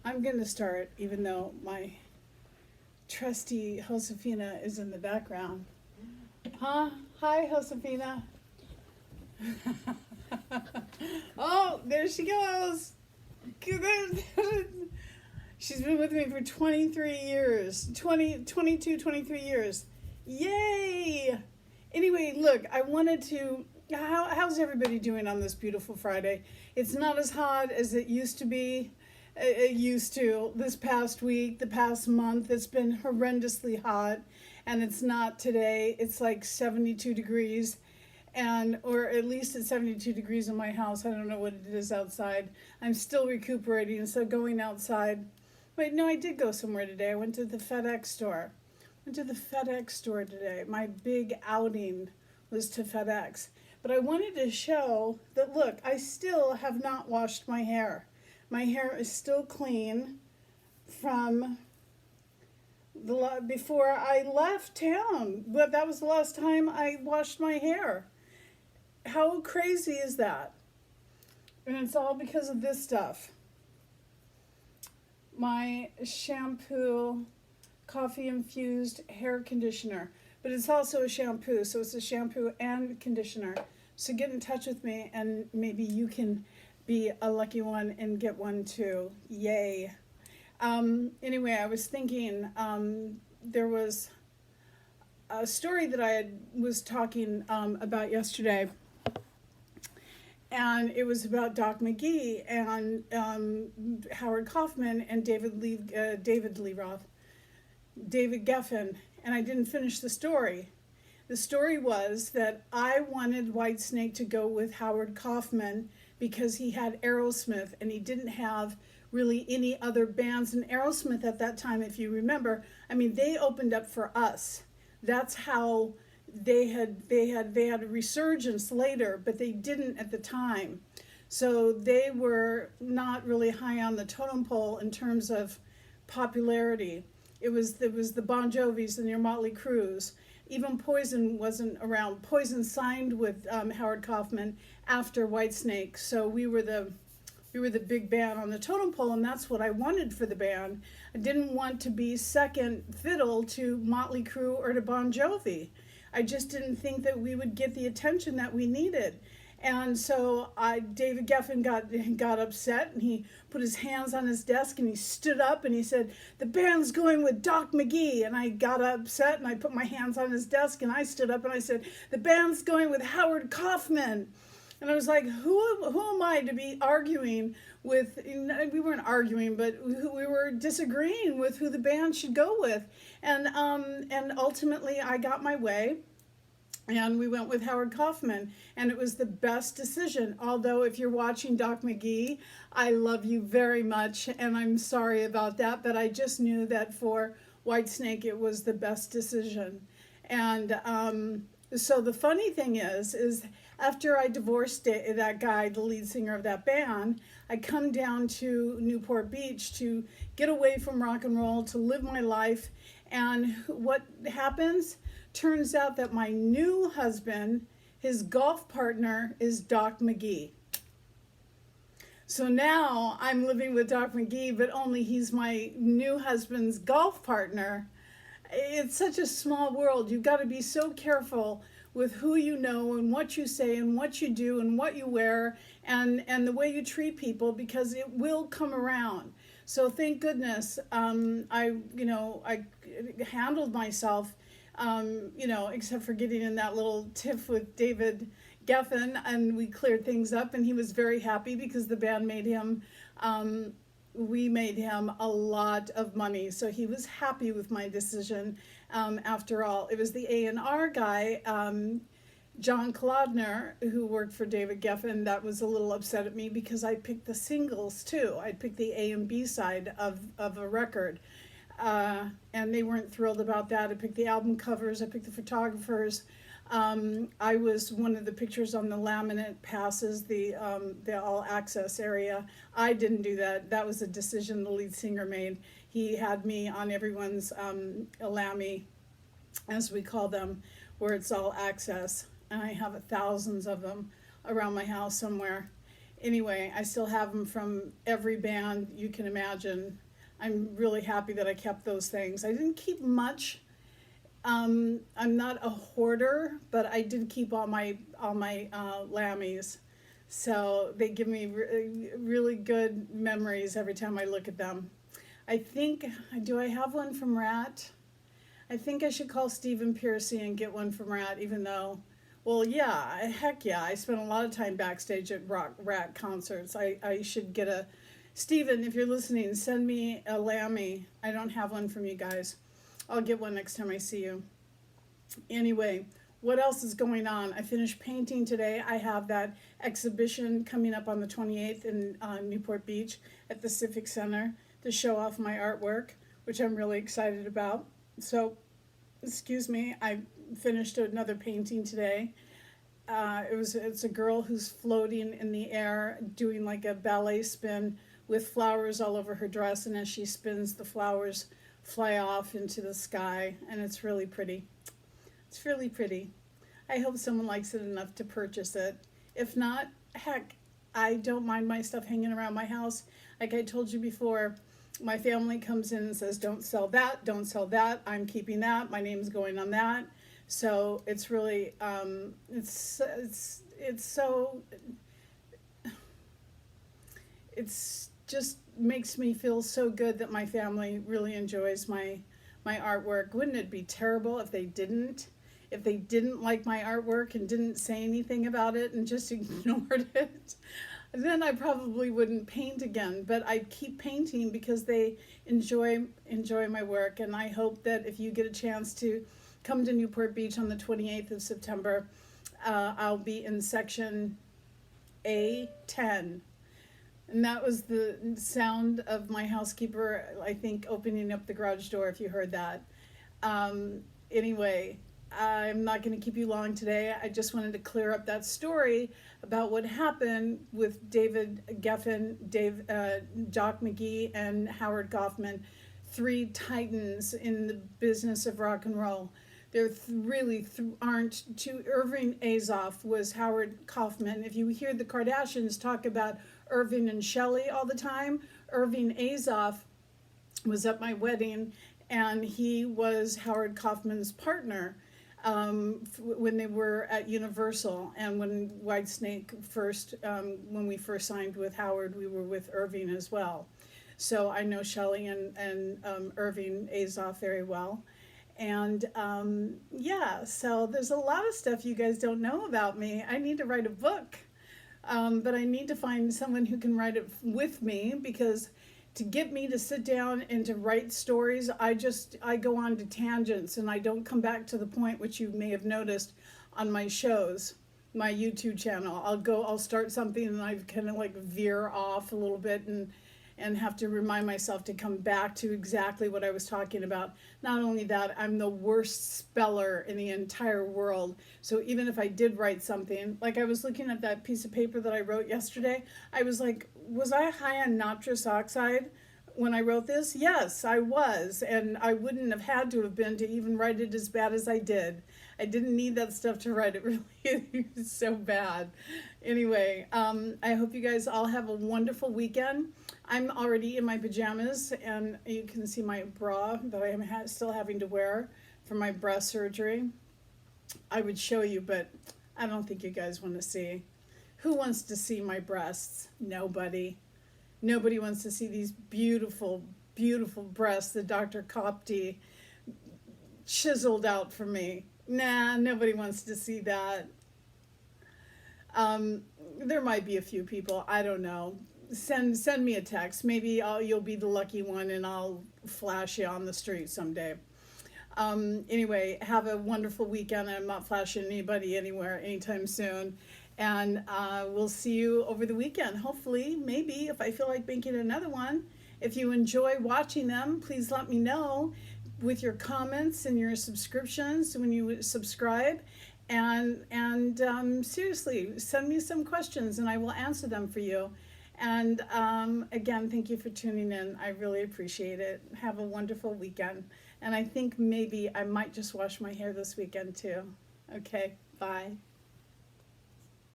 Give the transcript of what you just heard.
I'm going to start, even though my trusty Josefina is in the background. Huh? Hi, Josefina. Oh, there she goes. She's been with me for 23 years. 23 years. Yay! Anyway, look, I wanted to. How's everybody doing on this beautiful Friday? It's not as hot as it used to be. It used to. This past week, the past month, it's been horrendously hot, and it's not today. It's like 72 degrees, and or at least it's 72 degrees in my house. I don't know what it is outside. I'm still recuperating, so going outside. Wait, no, I did go somewhere today. I went to the FedEx store. Went to the FedEx store today. My big outing was to FedEx. But I wanted to show that, look, I still have not washed my hair. My hair is still clean from before I left town. But that was the last time I washed my hair. How crazy is that? And it's all because of this stuff. My shampoo, coffee infused hair conditioner. But it's also a shampoo, so it's a shampoo and conditioner. So get in touch with me and maybe you can be a lucky one and get one too. Yay. Anyway, I was thinking there was a story that I was talking about yesterday, and it was about Doc McGee and Howard Kaufman and David Geffen, and I didn't finish the story. The story was that I wanted Whitesnake to go with Howard Kaufman because he had Aerosmith and he didn't have really any other bands. And Aerosmith at that time, if you remember, I mean, they opened up for us. That's how they had a resurgence later, but they didn't at the time. So they were not really high on the totem pole in terms of popularity. It was the Bon Jovis and your Motley Crues. Even Poison wasn't around. Poison signed with Howard Kaufman after Whitesnake, so we were the big band on the totem pole, and that's what I wanted for the band. I didn't want to be second fiddle to Motley Crue or to Bon Jovi. I just didn't think that we would get the attention that we needed. And so David Geffen got upset, and he put his hands on his desk and he stood up and he said, "The band's going with Doc McGee." And I got upset and I put my hands on his desk and I stood up and I said, "The band's going with Howard Kaufman." And I was like, who am I to be arguing with? We weren't arguing, but we were disagreeing with who the band should go with. And ultimately I got my way. And we went with Howard Kaufman, and it was the best decision. Although if you're watching Doc McGee, I love you very much, and I'm sorry about that, but I just knew that for Whitesnake it was the best decision. And so the funny thing is after I divorced that guy, the lead singer of that band, I come down to Newport Beach to get away from rock and roll, to live my life, and what happens? Turns out that my new husband, his golf partner, is Doc McGee. So now I'm living with Doc McGee, but only he's my new husband's golf partner. It's such a small world. You've got to be so careful with who you know and what you say and what you do and what you wear and the way you treat people, because it will come around. So thank goodness I handled myself, except for getting in that little tiff with David Geffen, and we cleared things up, and he was very happy because the band made him, we made him a lot of money, so he was happy with my decision. After all, it was the A&R guy, John Kolodner, who worked for David Geffen, that was a little upset at me because I picked the singles too. I picked the A and B side of a record. And they weren't thrilled about that. I picked the album covers, I picked the photographers. I was one of the pictures on the laminate passes, the all access area. I didn't do that. That was a decision the lead singer made. He had me on everyone's lammy, as we call them, where it's all access. And I have thousands of them around my house somewhere. Anyway, I still have them from every band you can imagine. I'm really happy that I kept those things. I didn't keep much. I'm not a hoarder, but I did keep all my Lammies. So they give me really good memories every time I look at them. I think, do I have one from Rat? I think I should call Stephen Piercy and get one from Rat, even though, well, yeah, heck yeah, I spent a lot of time backstage at Rat concerts. I should get a, Stephen, if you're listening, send me a Lammy. I don't have one from you guys. I'll get one next time I see you. Anyway, what else is going on? I finished painting today. I have that exhibition coming up on the 28th in Newport Beach at the Civic Center to show off my artwork, which I'm really excited about. So, excuse me, I finished another painting today. It's a girl who's floating in the air doing like a ballet spin with flowers all over her dress, and as she spins, the flowers fly off into the sky, and it's really pretty. It's really pretty. I hope someone likes it enough to purchase it. If not, heck, I don't mind my stuff hanging around my house. Like I told you before, my family comes in and says, don't sell that, don't sell that, I'm keeping that, my name's going on that. So it's really, it's so, it's just makes me feel so good that my family really enjoys my artwork. Wouldn't it be terrible if they didn't? If they didn't like my artwork and didn't say anything about it and just ignored it? Then I probably wouldn't paint again, but I keep painting because they enjoy my work. And I hope that if you get a chance to come to Newport Beach on the 28th of September, I'll be in section A10. And that was the sound of my housekeeper, I think, opening up the garage door, if you heard that. Anyway, I'm not going to keep you long today. I just wanted to clear up that story about what happened with David Geffen, Doc McGee, and Howard Kaufman, three titans in the business of rock and roll. There really aren't two. Irving Azoff was Howard Kaufman. If you hear the Kardashians talk about Irving and Shelley all the time, Irving Azoff was at my wedding, and he was Howard Kaufman's partner when they were at Universal, and when Whitesnake first, when we first signed with Howard, we were with Irving as well. So I know Shelley and Irving Azoff very well. And yeah, so there's a lot of stuff you guys don't know about me. I need to write a book, but I need to find someone who can write it with me, because to get me to sit down and to write stories, I go on to tangents and I don't come back to the point, which you may have noticed on my shows, my YouTube channel. I'll start something and I kind of like veer off a little bit and have to remind myself to come back to exactly what I was talking about. Not only that, I'm the worst speller in the entire world. So even if I did write something, like I was looking at that piece of paper that I wrote yesterday, I was like, was I high on nitrous oxide when I wrote this? Yes, I was. And I wouldn't have had to have been to even write it as bad as I did. I didn't need that stuff to write it, really. It was so bad. Anyway, I hope you guys all have a wonderful weekend. I'm already in my pajamas, and you can see my bra that I am still having to wear for my breast surgery. I would show you, but I don't think you guys want to see. Who wants to see my breasts? Nobody. Nobody wants to see these beautiful, beautiful breasts that Dr. Kopti chiseled out for me. Nah, nobody wants to see that. There might be a few people, I don't know. Send me a text. Maybe you'll be the lucky one and I'll flash you on the street someday. Anyway, have a wonderful weekend. I'm not flashing anybody anywhere anytime soon. And we'll see you over the weekend. Hopefully, maybe, if I feel like making another one. If you enjoy watching them, please let me know with your comments and your subscriptions when you subscribe. And seriously, send me some questions and I will answer them for you. And again, thank you for tuning in. I really appreciate it. Have a wonderful weekend. And I think maybe I might just wash my hair this weekend too. Okay, bye.